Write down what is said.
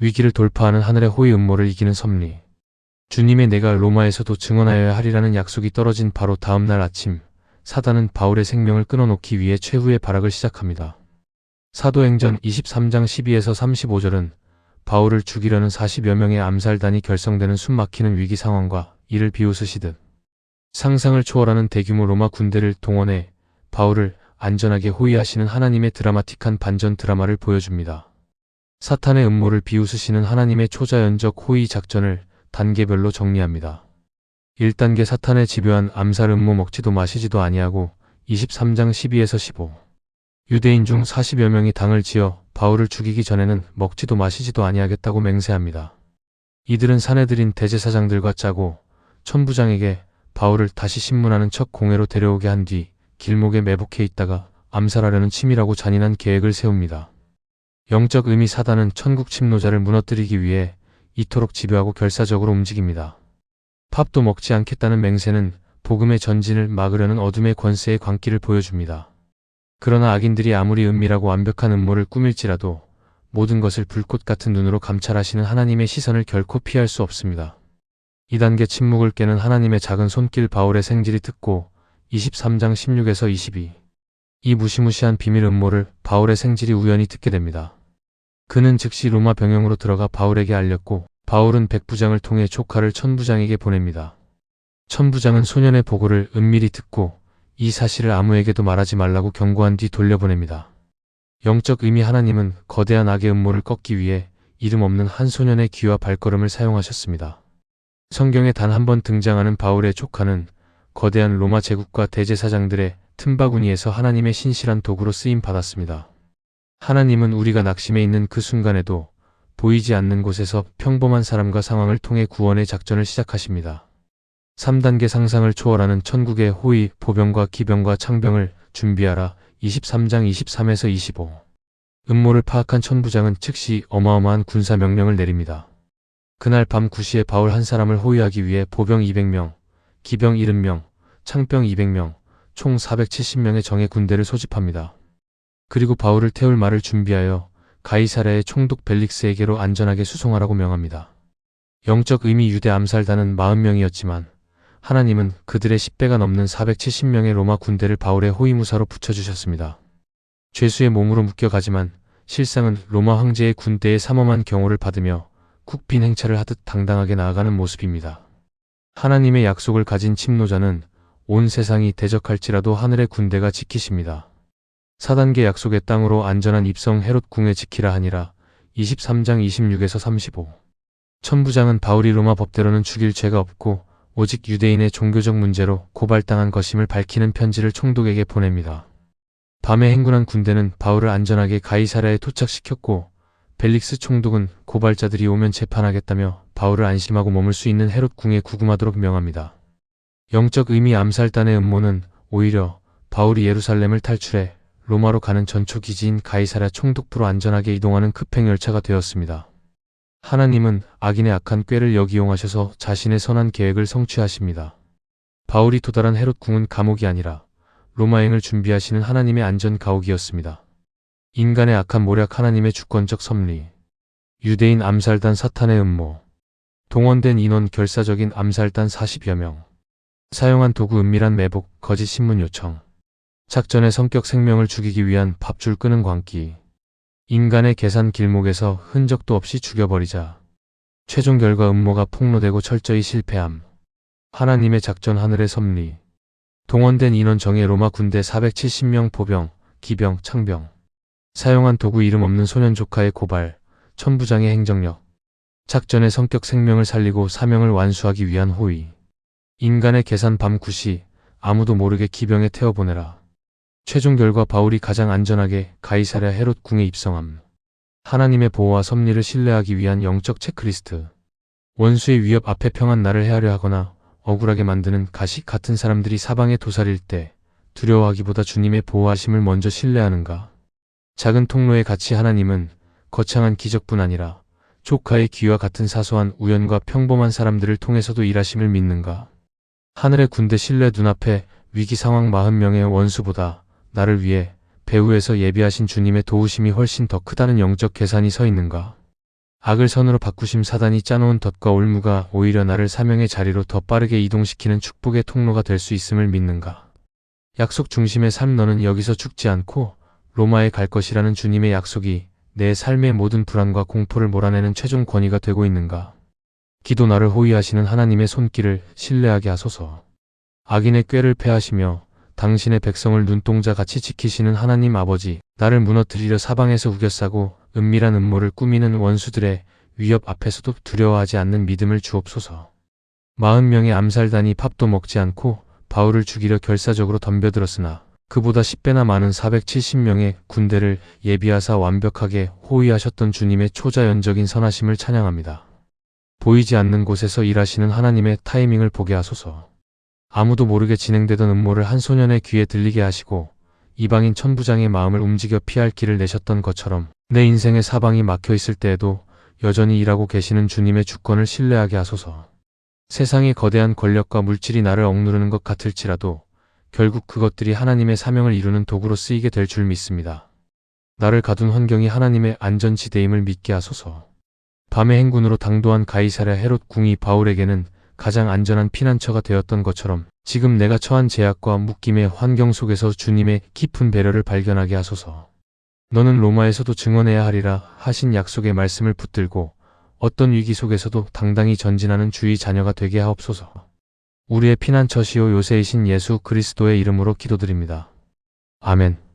위기를 돌파하는 하늘의 호의 음모를 이기는 섭리. 주님의 내가 로마에서도 증언하여야 하리라는 약속이 떨어진 바로 다음 날 아침, 사단은 바울의 생명을 끊어놓기 위해 최후의 발악을 시작합니다. 사도행전 23장 12에서 35절은 바울을 죽이려는 40여 명의 암살단이 결성되는 숨막히는 위기 상황과 이를 비웃으시듯 상상을 초월하는 대규모 로마 군대를 동원해 바울을 안전하게 호위하시는 하나님의 드라마틱한 반전 드라마를 보여줍니다. 사탄의 음모를 비웃으시는 하나님의 초자연적 호위 작전을 단계별로 정리합니다. 1단계 사탄의 집요한 암살 음모 먹지도 마시지도 아니하고 23장 12에서 15 유대인 중 40여 명이 당을 지어 바울을 죽이기 전에는 먹지도 마시지도 아니하겠다고 맹세합니다. 이들은 사내들인 대제사장들과 짜고 천부장에게 바울을 다시 신문하는 척 공회로 데려오게 한 뒤 길목에 매복해 있다가 암살하려는 치밀하고 잔인한 계획을 세웁니다. 영적 의미 사단은 천국 침노자를 무너뜨리기 위해 이토록 집요하고 결사적으로 움직입니다. 밥도 먹지 않겠다는 맹세는 복음의 전진을 막으려는 어둠의 권세의 광기를 보여줍니다. 그러나 악인들이 아무리 은밀하고 완벽한 음모를 꾸밀지라도 모든 것을 불꽃 같은 눈으로 감찰하시는 하나님의 시선을 결코 피할 수 없습니다. 2단계 침묵을 깨는 하나님의 작은 손길 바울의 생질이 듣고 23장 16에서 22 이 무시무시한 비밀 음모를 바울의 생질이 우연히 듣게 됩니다. 그는 즉시 로마 병영으로 들어가 바울에게 알렸고 바울은 백부장을 통해 조카를 천부장에게 보냅니다. 천부장은 소년의 보고를 은밀히 듣고 이 사실을 아무에게도 말하지 말라고 경고한 뒤 돌려보냅니다. 영적 의미 하나님은 거대한 악의 음모를 꺾기 위해 이름 없는 한 소년의 귀와 발걸음을 사용하셨습니다. 성경에 단 한 번 등장하는 바울의 조카는 거대한 로마 제국과 대제사장들의 틈바구니에서 하나님의 신실한 도구로 쓰임 받았습니다. 하나님은 우리가 낙심해 있는 그 순간에도 보이지 않는 곳에서 평범한 사람과 상황을 통해 구원의 작전을 시작하십니다. 3단계 상상을 초월하는 천국의 호위, 보병과 기병과 창병을 준비하라 23장 23에서 25 음모를 파악한 천부장은 즉시 어마어마한 군사 명령을 내립니다. 그날 밤 9시에 바울 한 사람을 호위하기 위해 보병 200명, 기병 70명, 창병 200명, 총 470명의 정예 군대를 소집합니다. 그리고 바울을 태울 말을 준비하여 가이사랴의 총독 벨릭스에게로 안전하게 수송하라고 명합니다. 영적 의미 유대 암살단은 40명이었지만 하나님은 그들의 10배가 넘는 470명의 로마 군대를 바울의 호위무사로 붙여주셨습니다. 죄수의 몸으로 묶여가지만 실상은 로마 황제의 군대의 삼엄한 경호를 받으며 국빈 행차를 하듯 당당하게 나아가는 모습입니다. 하나님의 약속을 가진 침노자는 온 세상이 대적할지라도 하늘의 군대가 지키십니다. 4단계 약속의 땅으로 안전한 입성 헤롯 궁에 지키라 하니라 23장 26에서 35 천부장은 바울이 로마 법대로는 죽일 죄가 없고 오직 유대인의 종교적 문제로 고발당한 것임을 밝히는 편지를 총독에게 보냅니다. 밤에 행군한 군대는 바울을 안전하게 가이사랴에 도착시켰고 벨릭스 총독은 고발자들이 오면 재판하겠다며 바울을 안심하고 머물 수 있는 헤롯 궁에 구금하도록 명합니다. 영적 의미 암살단의 음모는 오히려 바울이 예루살렘을 탈출해 로마로 가는 전초기지인 가이사랴 총독부로 안전하게 이동하는 급행열차가 되었습니다. 하나님은 악인의 악한 꾀를 역이용하셔서 자신의 선한 계획을 성취하십니다. 바울이 도달한 헤롯 궁은 감옥이 아니라 로마행을 준비하시는 하나님의 안전 가옥이었습니다. 인간의 악한 모략 하나님의 주권적 섭리, 유대인 암살단 사탄의 음모, 동원된 인원 결사적인 암살단 40여 명, 사용한 도구 은밀한 매복, 거짓 신문 요청, 작전의 성격 생명을 죽이기 위한 밥줄 끄는 광기, 인간의 계산 길목에서 흔적도 없이 죽여버리자, 최종 결과 음모가 폭로되고 철저히 실패함, 하나님의 작전 하늘의 섭리, 동원된 인원 정예 로마 군대 470명 보병, 기병, 창병, 사용한 도구 이름 없는 소년 조카의 고발, 천부장의 행정력, 작전의 성격 생명을 살리고 사명을 완수하기 위한 호의, 인간의 계산 밤 9시 아무도 모르게 기병에 태워보내라. 최종 결과 바울이 가장 안전하게 가이사랴 헤롯 궁에 입성함. 하나님의 보호와 섭리를 신뢰하기 위한 영적 체크리스트. 원수의 위협 앞에 평안 나를 헤아려 하거나 억울하게 만드는 가시 같은 사람들이 사방에 도사릴 때 두려워하기보다 주님의 보호하심을 먼저 신뢰하는가? 작은 통로의 가치 하나님은 거창한 기적뿐 아니라 조카의 귀와 같은 사소한 우연과 평범한 사람들을 통해서도 일하심을 믿는가? 하늘의 군대 신뢰 눈앞에 위기 상황 40명의 원수보다 나를 위해 배후에서 예비하신 주님의 도우심이 훨씬 더 크다는 영적 계산이 서 있는가? 악을 선으로 바꾸심. 사단이 짜놓은 덫과 올무가 오히려 나를 사명의 자리로 더 빠르게 이동시키는 축복의 통로가 될 수 있음을 믿는가? 약속 중심의 삶. 너는 여기서 죽지 않고 로마에 갈 것이라는 주님의 약속이 내 삶의 모든 불안과 공포를 몰아내는 최종 권위가 되고 있는가? 기도. 나를 호위하시는 하나님의 손길을 신뢰하게 하소서. 악인의 꾀를 패하시며 당신의 백성을 눈동자같이 지키시는 하나님 아버지, 나를 무너뜨리려 사방에서 우겨싸고 은밀한 음모를 꾸미는 원수들의 위협 앞에서도 두려워하지 않는 믿음을 주옵소서. 40명의 암살단이 밥도 먹지 않고 바울을 죽이려 결사적으로 덤벼들었으나 그보다 10배나 많은 470명의 군대를 예비하사 완벽하게 호위하셨던 주님의 초자연적인 선하심을 찬양합니다. 보이지 않는 곳에서 일하시는 하나님의 타이밍을 보게 하소서. 아무도 모르게 진행되던 음모를 한 소년의 귀에 들리게 하시고 이방인 천부장의 마음을 움직여 피할 길을 내셨던 것처럼 내 인생의 사방이 막혀 있을 때에도 여전히 일하고 계시는 주님의 주권을 신뢰하게 하소서. 세상의 거대한 권력과 물질이 나를 억누르는 것 같을지라도 결국 그것들이 하나님의 사명을 이루는 도구로 쓰이게 될 줄 믿습니다. 나를 가둔 환경이 하나님의 안전지대임을 믿게 하소서. 밤의 행군으로 당도한 가이사랴 헤롯 궁이 바울에게는 가장 안전한 피난처가 되었던 것처럼 지금 내가 처한 제약과 묶임의 환경 속에서 주님의 깊은 배려를 발견하게 하소서. 너는 로마에서도 증언해야 하리라 하신 약속의 말씀을 붙들고 어떤 위기 속에서도 당당히 전진하는 주의 자녀가 되게 하옵소서. 우리의 피난처시요 요새이신 예수 그리스도의 이름으로 기도드립니다. 아멘.